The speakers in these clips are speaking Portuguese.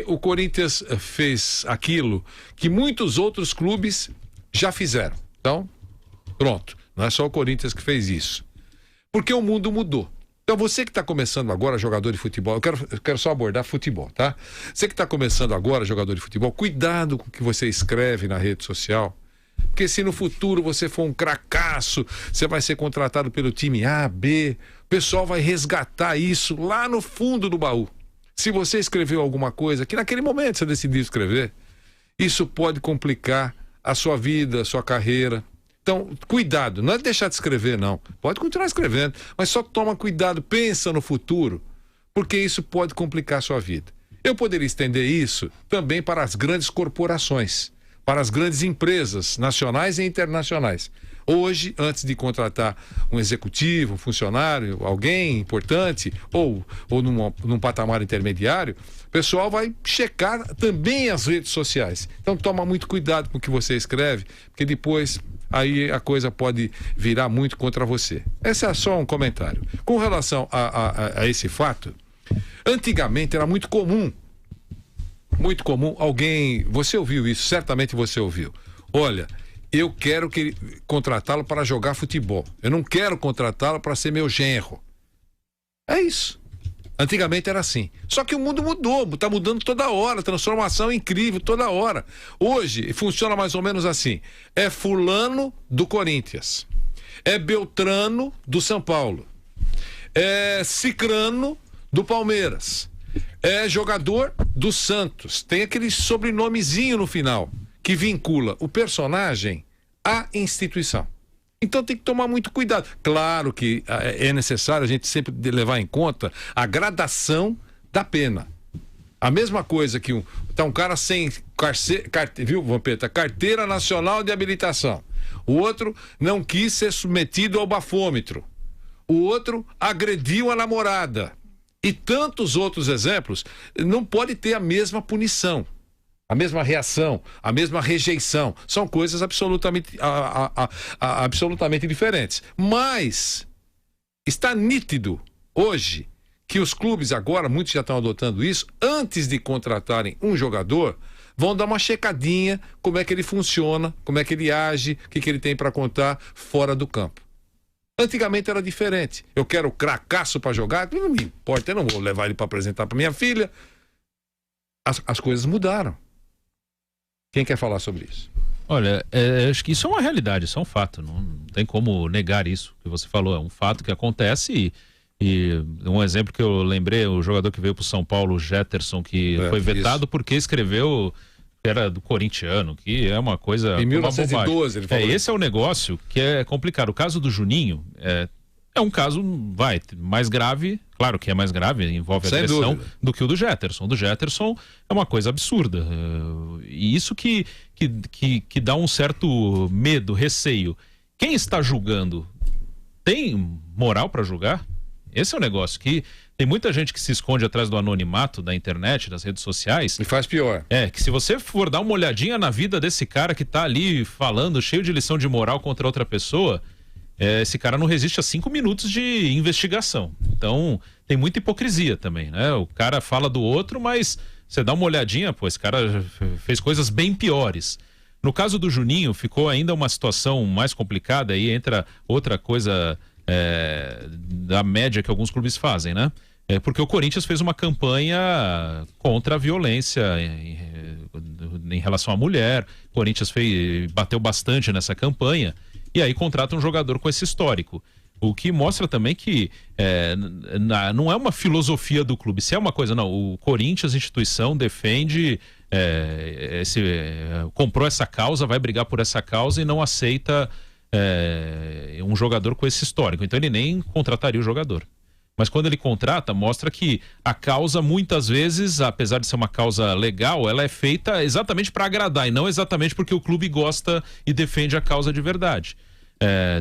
o Corinthians fez aquilo que muitos outros clubes já fizeram. Então, pronto. Não é só o Corinthians que fez isso. Porque o mundo mudou. Então, você que está começando agora, jogador de futebol, eu quero só abordar futebol, tá? Você que está começando agora, jogador de futebol, cuidado com o que você escreve na rede social. Porque se no futuro você for um cracaço, você vai ser contratado pelo time A, B, o pessoal vai resgatar isso lá no fundo do baú. Se você escreveu alguma coisa que naquele momento você decidiu escrever, isso pode complicar a sua vida, a sua carreira. Então, cuidado, não é deixar de escrever, não. Pode continuar escrevendo, mas só toma cuidado, pensa no futuro, porque isso pode complicar a sua vida. Eu poderia estender isso também para as grandes corporações, para as grandes empresas nacionais e internacionais. Hoje, antes de contratar um executivo, um funcionário, alguém importante, ou num patamar intermediário, o pessoal vai checar também as redes sociais. Então, toma muito cuidado com o que você escreve, porque depois aí a coisa pode virar muito contra você. Esse é só um comentário. Com relação a esse fato, antigamente era muito comum alguém, você ouviu isso, certamente você ouviu. Olha, eu quero contratá-lo para jogar futebol. Eu não quero contratá-lo para ser meu genro. É isso. Antigamente era assim. Só que o mundo mudou, está mudando toda hora, transformação incrível toda hora. Hoje funciona mais ou menos assim. É fulano do Corinthians. É Beltrano do São Paulo. É Cicrano do Palmeiras. É jogador do Santos. Tem aquele sobrenomezinho no final que vincula o personagem à instituição. Então tem que tomar muito cuidado. Claro que é necessário a gente sempre levar em conta a gradação da pena. A mesma coisa que um cara sem viu, Vampeta? Carteira Nacional de Habilitação. O outro não quis ser submetido ao bafômetro. O outro agrediu a namorada. E tantos outros exemplos, não pode ter a mesma punição, a mesma reação, a mesma rejeição. São coisas absolutamente diferentes. Mas está nítido hoje que os clubes agora, muitos já estão adotando isso, antes de contratarem um jogador, vão dar uma checadinha como é que ele funciona, como é que ele age, o que ele tem para contar fora do campo. Antigamente era diferente. Eu quero cracaço para jogar, não me importa, eu não vou levar ele para apresentar para minha filha. As coisas mudaram. Quem quer falar sobre isso? Olha, acho que isso é uma realidade, isso é um fato. Não tem como negar isso que você falou. É um fato que acontece e um exemplo que eu lembrei, o jogador que veio para o São Paulo, o Jetterson, que foi vetado isso. Porque escreveu que era do corintiano, que é uma coisa... Em 1912 ele falou. Esse é o negócio que é complicado. O caso do Juninho é um caso, mais grave, claro que é mais grave, envolve agressão, do que o do Jetterson. O do Jetterson é uma coisa absurda. E isso que dá um certo medo, receio. Quem está julgando tem moral para julgar? Esse é o negócio, que tem muita gente que se esconde atrás do anonimato da internet, das redes sociais. E faz pior. Que se você for dar uma olhadinha na vida desse cara que tá ali falando, cheio de lição de moral contra outra pessoa, esse cara não resiste a 5 minutos de investigação. Então, tem muita hipocrisia também, né? O cara fala do outro, mas você dá uma olhadinha, pô, esse cara fez coisas bem piores. No caso do Juninho, ficou ainda uma situação mais complicada, aí entra outra coisa da média que alguns clubes fazem, né? Porque o Corinthians fez uma campanha contra a violência em relação à mulher. O Corinthians bateu bastante nessa campanha e aí contrata um jogador com esse histórico. O que mostra também que não é uma filosofia do clube. Se é uma coisa, não. O Corinthians, instituição, defende, comprou essa causa, vai brigar por essa causa e não aceita um jogador com esse histórico. Então ele nem contrataria o jogador. Mas quando ele contrata, mostra que a causa, muitas vezes, apesar de ser uma causa legal, ela é feita exatamente para agradar e não exatamente porque o clube gosta e defende a causa de verdade.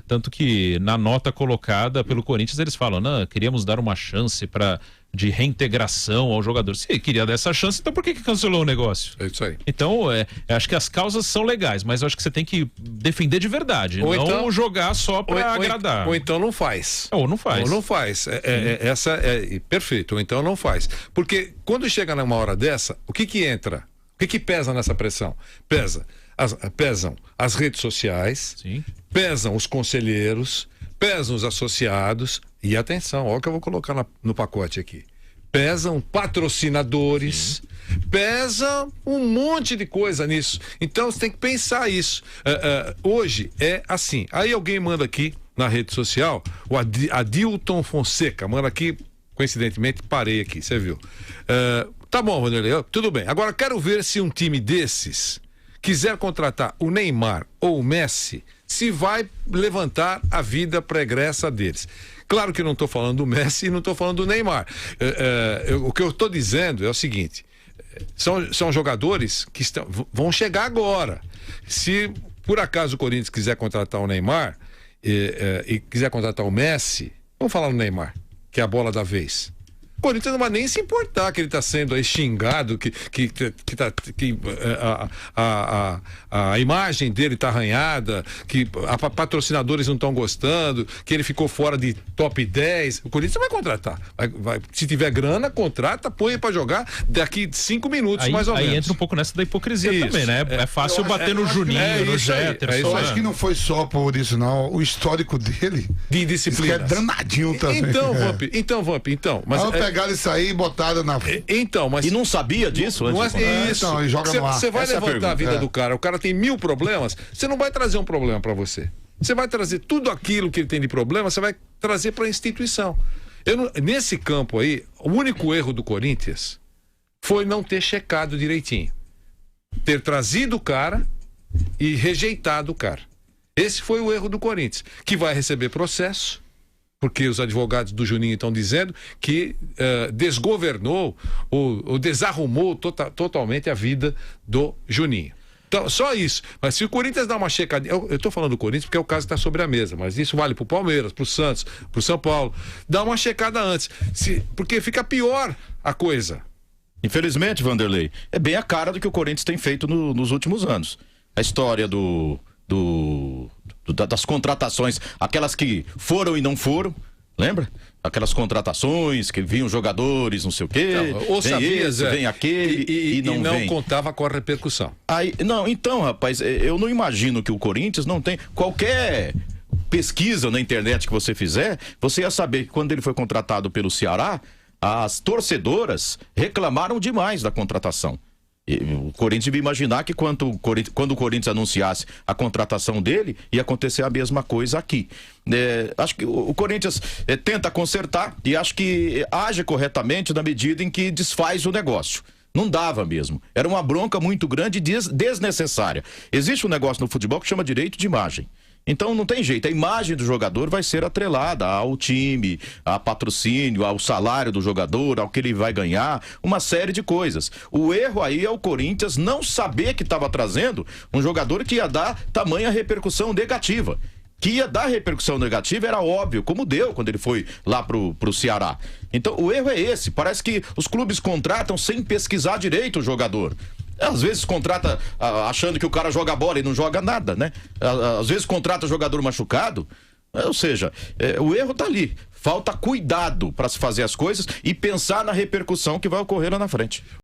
Tanto que na nota colocada pelo Corinthians eles falam, não, queríamos dar uma chance para de reintegração ao jogador. Se ele queria dar essa chance, então por que cancelou o negócio? É isso aí. Então, acho que as causas são legais, mas eu acho que você tem que defender de verdade, ou não então, jogar só pra agradar. Ou então não faz. Ou não faz. Ou não faz. Essa é perfeito. Ou então não faz. Porque quando chega numa hora dessa, o que entra? O que pesa nessa pressão? Pesam as redes sociais, Sim. pesam os conselheiros, pesam os associados e atenção, olha o que eu vou colocar no pacote aqui. Pesam patrocinadores, pesa um monte de coisa nisso. Então você tem que pensar isso. Hoje é assim. Aí alguém manda aqui na rede social, o Adilton Fonseca, manda aqui, coincidentemente, parei aqui, você viu. Tá bom, Vanderlei, tudo bem. Agora quero ver se um time desses quiser contratar o Neymar ou o Messi, se vai levantar a vida pregressa deles. Claro que não estou falando do Messi e não estou falando do Neymar. O que eu estou dizendo é o seguinte: são jogadores que vão chegar agora. Se por acaso o Corinthians quiser contratar o Neymar e quiser contratar o Messi, vamos falar no Neymar, que é a bola da vez. O Corinthians não vai nem se importar que ele está sendo aí xingado, que a imagem dele está arranhada, que patrocinadores não estão gostando, que ele ficou fora de top 10. O Corinthians vai contratar. Se tiver grana, contrata, põe para jogar daqui 5 minutos, mais ou menos. Aí entra um pouco nessa da hipocrisia também, né? É fácil bater no Juninho, no Jefferson. Eu acho que não foi só por isso, não. O histórico dele de disciplina é danadinho também. Então, Vamp, mas pegaram isso aí e botaram na. Então, mas. E não sabia disso antes? Isso. Então, e joga no ar. Você vai levantar a vida do cara, o cara tem 1000 problemas, você não vai trazer um problema para você. Você vai trazer tudo aquilo que ele tem de problema, você vai trazer para a instituição. Nesse campo aí, o único erro do Corinthians foi não ter checado direitinho. Ter trazido o cara e rejeitado o cara. Esse foi o erro do Corinthians, que vai receber processo, porque os advogados do Juninho estão dizendo que desgovernou ou desarrumou totalmente a vida do Juninho. Então, só isso. Mas se o Corinthians dá uma checadinha, eu estou falando do Corinthians porque é o caso que está sobre a mesa, mas isso vale para o Palmeiras, para o Santos, para o São Paulo. Dá uma checada antes, porque fica pior a coisa. Infelizmente, Vanderlei, é bem a cara do que o Corinthians tem feito nos últimos anos. A história das contratações, aquelas que foram e não foram, lembra? Aquelas contratações que vinham jogadores, não sei o quê, ou sabias, vem aquele e não vem. Contava com a repercussão. Então, rapaz, eu não imagino que o Corinthians não tem qualquer pesquisa na internet que você fizer, você ia saber que quando ele foi contratado pelo Ceará, as torcedoras reclamaram demais da contratação. O Corinthians devia imaginar que quando o Corinthians anunciasse a contratação dele, ia acontecer a mesma coisa aqui. Acho que o Corinthians tenta consertar e acho que age corretamente na medida em que desfaz o negócio. Não dava mesmo. Era uma bronca muito grande e desnecessária. Existe um negócio no futebol que chama direito de imagem. Então não tem jeito, a imagem do jogador vai ser atrelada ao time, a patrocínio, ao salário do jogador, ao que ele vai ganhar, uma série de coisas. O erro aí é o Corinthians não saber que estava trazendo um jogador que ia dar tamanha repercussão negativa. Que ia dar repercussão negativa era óbvio, como deu quando ele foi lá pro Ceará. Então o erro é esse, parece que os clubes contratam sem pesquisar direito o jogador. Às vezes contrata achando que o cara joga bola e não joga nada, né? Às vezes contrata jogador machucado, ou seja, o erro tá ali. Falta cuidado para se fazer as coisas e pensar na repercussão que vai ocorrer lá na frente.